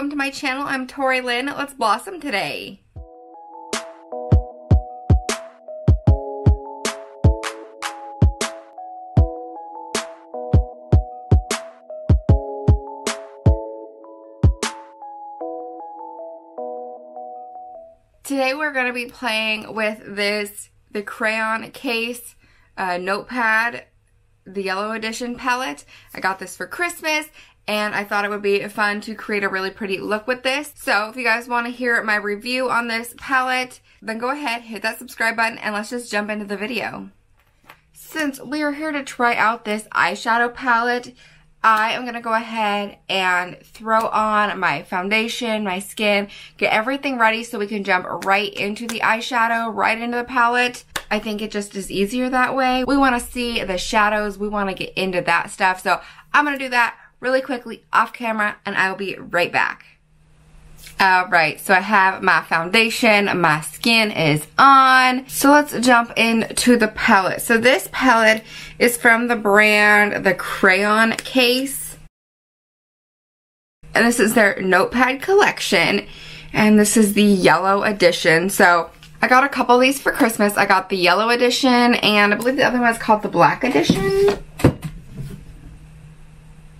welcome to my channel. I'm Tori Lynn. Let's blossom today. Today we're going to be playing with the Crayon Case Notepad, the yellow edition palette. I got this for Christmas and I thought it would be fun to create a really pretty look with this. So if you guys want to hear my review on this palette, then go ahead, hit that subscribe button, and let's just jump into the video. Since we are here to try out this eyeshadow palette, I am going to go ahead and throw on my foundation, my skin, get everything ready so we can jump right into the eyeshadow, right into the palette. I think it just is easier that way. We want to see the shadows. We want to get into that stuff. So I'm going to do that really quickly off camera and I will be right back. Alright, so I have my foundation, my skin is on. So let's jump into the palette. So this palette is from the brand, the Crayon Case. And this is their notepad collection. And this is the yellow edition. So I got a couple of these for Christmas. I got the yellow edition and I believe the other one is called the black edition.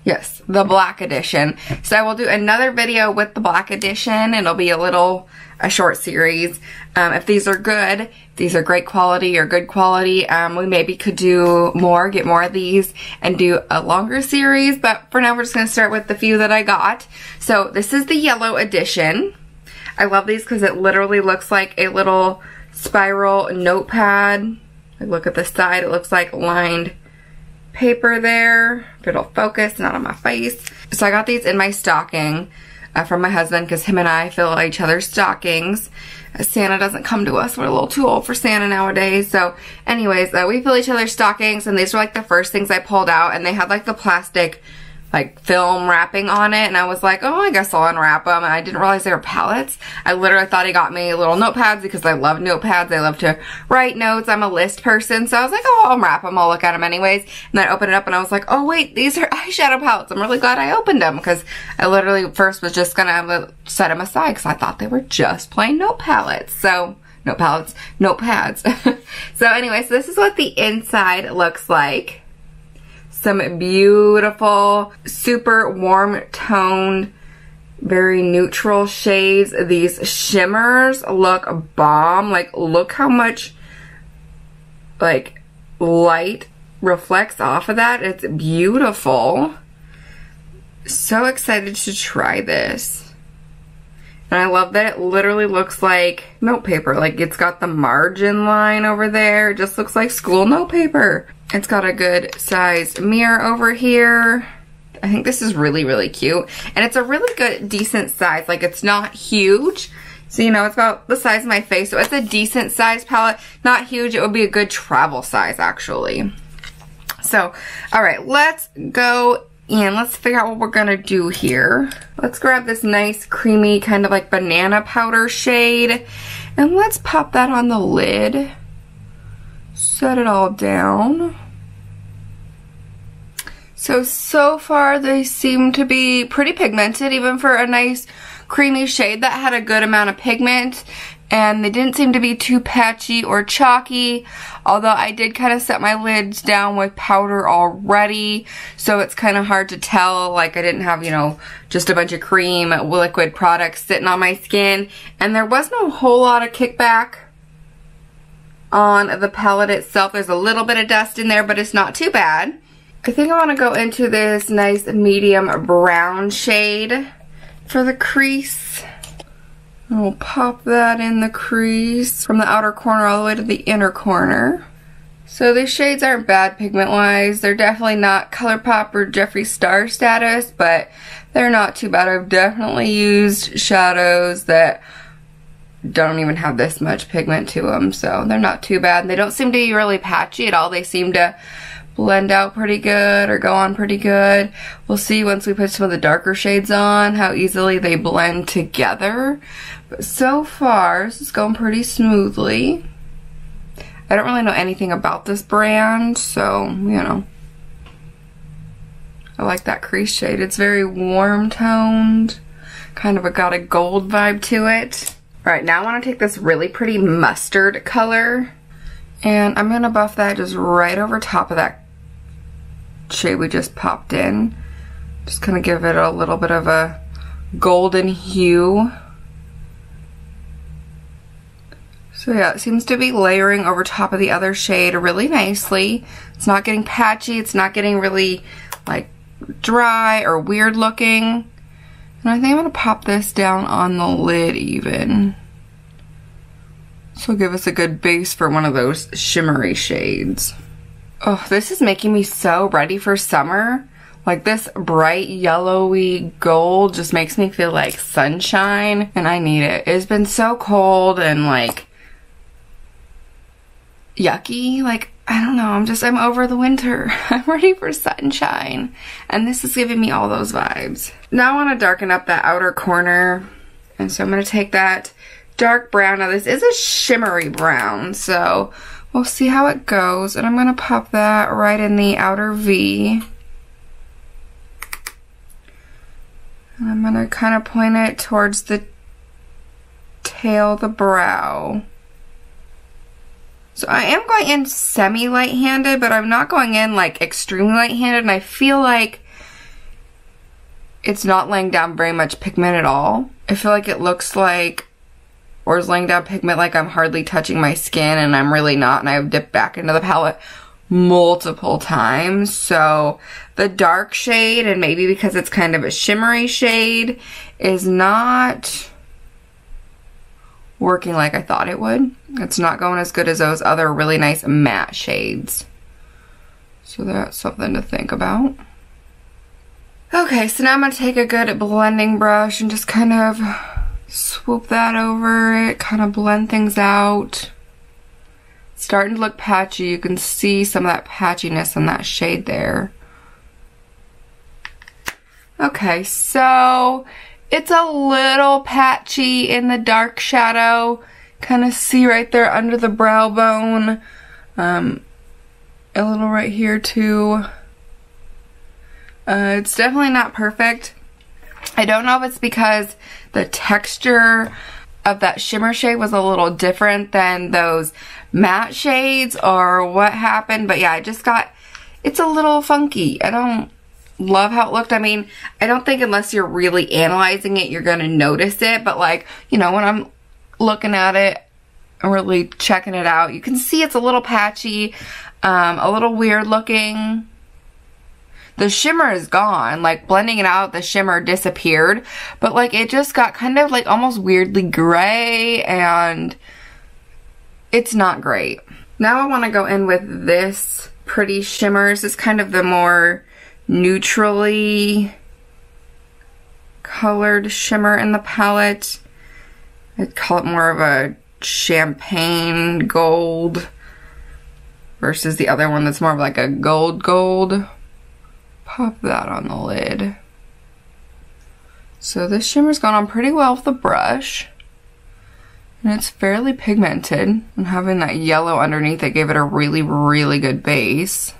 Yes, the black edition. So I will do another video with the black edition. It'll be a short series. If these are good, if these are great quality or good quality, we maybe could do more, get more of these and do a longer series. But for now, we're just going to start with the few that I got. So this is the yellow edition. I love these because it literally looks like a little spiral notepad. Like, look at the side, it looks like lined paper there. If it'll focus, not on my face. So I got these in my stocking from my husband because him and I fill each other's stockings. Santa doesn't come to us. We're a little too old for Santa nowadays. So anyways, we fill each other's stockings and these were like the first things I pulled out and they had like the plastic like film wrapping on it and I was like, oh, I guess I'll unwrap them, and I didn't realize they were palettes. I literally thought he got me little notepads because I love notepads. I love to write notes. I'm a list person, so I was like, oh, I'll unwrap them. I'll look at them anyways. And then I opened it up and I was like, oh wait, these are eyeshadow palettes. I'm really glad I opened them because I literally first was just gonna set them aside because I thought they were just plain note palettes. So notepads. So anyway, so this is what the inside looks like. Some beautiful, super warm toned, very neutral shades. These shimmers look bomb. Like, look how much, like, light reflects off of that. It's beautiful. So excited to try this. And I love that it literally looks like note paper. Like, it's got the margin line over there. It just looks like school note paper. It's got a good size mirror over here. I think this is really, really cute. And it's a really good, decent size. Like, it's not huge. So, you know, it's about the size of my face. So it's a decent size palette. Not huge. It would be a good travel size, actually. So, alright, let's go and let's figure out what we're gonna do here. Let's grab this nice, creamy, kind of like banana powder shade. And let's pop that on the lid. Set it all down. So far they seem to be pretty pigmented, even for a nice creamy shade that had a good amount of pigment. And they didn't seem to be too patchy or chalky, although I did kind of set my lids down with powder already, so it's kind of hard to tell. Like, I didn't have, you know, just a bunch of cream liquid products sitting on my skin. And there was no whole lot of kickback on the palette itself. There's a little bit of dust in there, but it's not too bad. I think I want to go into this nice medium brown shade for the crease. We'll pop that in the crease from the outer corner all the way to the inner corner. So these shades aren't bad pigment-wise. They're definitely not ColourPop or Jeffree Star status, but they're not too bad. I've definitely used shadows that don't even have this much pigment to them, so they're not too bad. They don't seem to be really patchy at all. They seem to blend out pretty good or go on pretty good. We'll see once we put some of the darker shades on how easily they blend together. But so far, this is going pretty smoothly. I don't really know anything about this brand, so, you know. I like that crease shade. It's very warm toned. kind of got a gold vibe to it. All right, now I want to take this really pretty mustard color, and I'm going to buff that just right over top of that shade we just popped in. Just kind of give it a little bit of a golden hue. So yeah, it seems to be layering over top of the other shade really nicely. It's not getting patchy, it's not getting really like dry or weird looking. And I think I'm gonna pop this down on the lid even. So give us a good base for one of those shimmery shades. Oh, this is making me so ready for summer. Like this bright yellowy gold just makes me feel like sunshine, and I need it. It's been so cold and like yucky. Like, I don't know, I'm over the winter. I'm ready for sunshine. And this is giving me all those vibes. Now I want to darken up that outer corner. And so I'm going to take that dark brown. Now this is a shimmery brown, so we'll see how it goes. And I'm going to pop that right in the outer V. And I'm going to kind of point it towards the tail, the brow. So I am going in semi-light-handed, but I'm not going in like extremely light-handed, and I feel like it's not laying down very much pigment at all. I feel like it looks like, or is laying down pigment like I'm hardly touching my skin, and I'm really not, and I've dipped back into the palette multiple times. So the dark shade, and maybe because it's kind of a shimmery shade, is not working like I thought it would. It's not going as good as those other really nice matte shades. So that's something to think about. Okay, so now I'm going to take a good blending brush and just kind of swoop that over it, kind of blend things out. It's starting to look patchy. You can see some of that patchiness in that shade there. Okay, so it's a little patchy in the dark shadow. Kind of see right there under the brow bone. A little right here too. It's definitely not perfect. I don't know if it's because the texture of that shimmer shade was a little different than those matte shades or what happened. But yeah, it's a little funky. I don't love how it looked. I mean, I don't think unless you're really analyzing it, you're gonna notice it. But like, you know, when I'm looking at it and really checking it out, you can see it's a little patchy, a little weird looking. The shimmer is gone. Like, blending it out, the shimmer disappeared. But like, it just got kind of like almost weirdly gray, and it's not great. Now I want to go in with this pretty shimmers. It's kind of the more neutrally colored shimmer in the palette. I'd call it more of a champagne gold versus the other one that's more of like a gold. Pop that on the lid. So this shimmer's gone on pretty well with the brush. And it's fairly pigmented. And having that yellow underneath it gave it a really, really good base.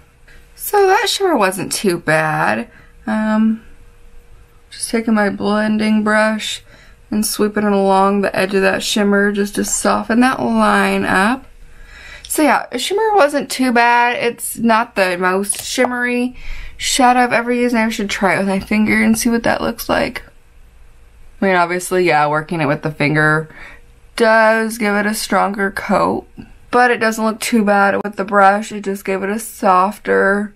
So that shimmer wasn't too bad. Just taking my blending brush and sweeping it along the edge of that shimmer just to soften that line up. So yeah, the shimmer wasn't too bad. It's not the most shimmery shadow I've ever used, and I should try it with my finger and see what that looks like. I mean, obviously, yeah, working it with the finger does give it a stronger coat, but it doesn't look too bad with the brush. It just gave it a softer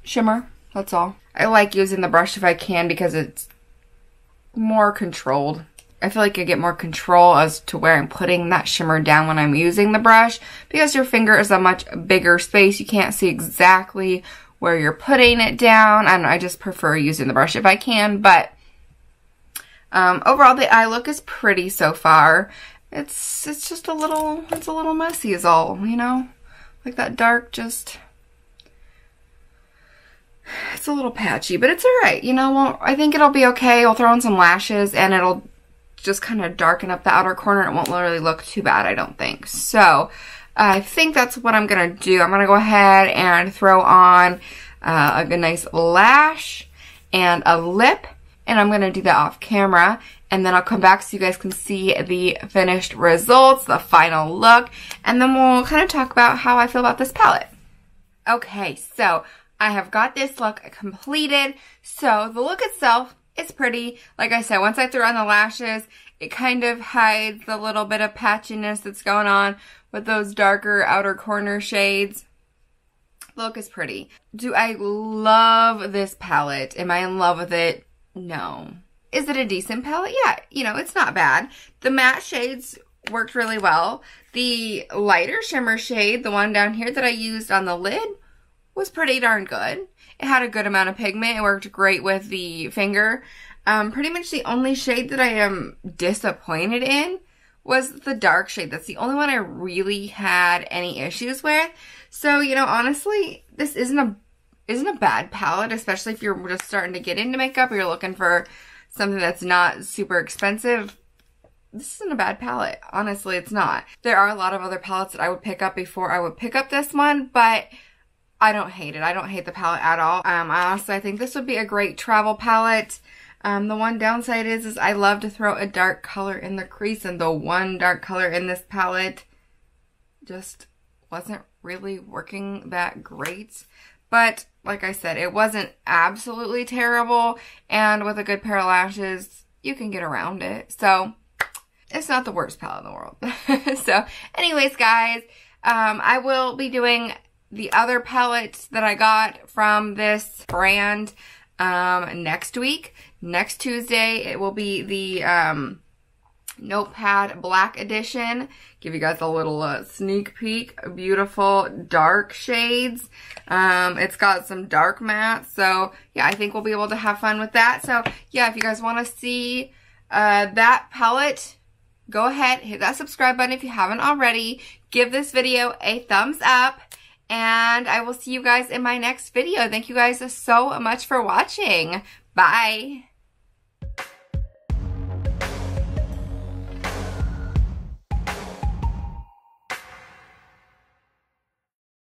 shimmer, that's all. I like using the brush if I can because it's more controlled. I feel like I get more control as to where I'm putting that shimmer down when I'm using the brush, because your finger is a much bigger space. You can't see exactly where you're putting it down. I don't know, I just prefer using the brush if I can, but overall the eye look is pretty so far. It's just a little messy is all, you know? Like that dark just, it's a little patchy, but it's alright, you know? Well, I think it'll be okay. I'll throw in some lashes and it'll just kind of darken up the outer corner. It won't literally look too bad, I don't think. So I think that's what I'm going to do. I'm going to go ahead and throw on a good nice lash and a lip, and I'm going to do that off camera, and then I'll come back so you guys can see the finished results, the final look, and then we'll kind of talk about how I feel about this palette. Okay, so I have got this look completed. So the look itself is pretty. Like I said, once I threw on the lashes, it kind of hides the little bit of patchiness that's going on with those darker outer corner shades. The look is pretty. Do I love this palette? Am I in love with it? No. Is it a decent palette? Yeah, you know, it's not bad. The matte shades worked really well. The lighter shimmer shade, the one down here that I used on the lid, was pretty darn good. It had a good amount of pigment. It worked great with the finger. Pretty much the only shade that I am disappointed in was the dark shade. That's the only one I really had any issues with. So, you know, honestly, this isn't a bad palette, especially if you're just starting to get into makeup or you're looking for something that's not super expensive. This isn't a bad palette. Honestly, it's not. There are a lot of other palettes that I would pick up before I would pick up this one, but I don't hate it. I don't hate the palette at all. Honestly, I think this would be a great travel palette. The one downside is I love to throw a dark color in the crease, and the one dark color in this palette just wasn't really working that great. But like I said, it wasn't absolutely terrible, and with a good pair of lashes, you can get around it. So it's not the worst palette in the world. So anyways, guys, I will be doing the other palettes that I got from this brand next week. Next Tuesday, it will be the Notepad Black Edition. Give you guys a little sneak peek. Beautiful dark shades. It's got some dark matte. So yeah, I think we'll be able to have fun with that. So yeah, if you guys want to see that palette, go ahead, hit that subscribe button if you haven't already. Give this video a thumbs up. And I will see you guys in my next video. Thank you guys so much for watching. Bye.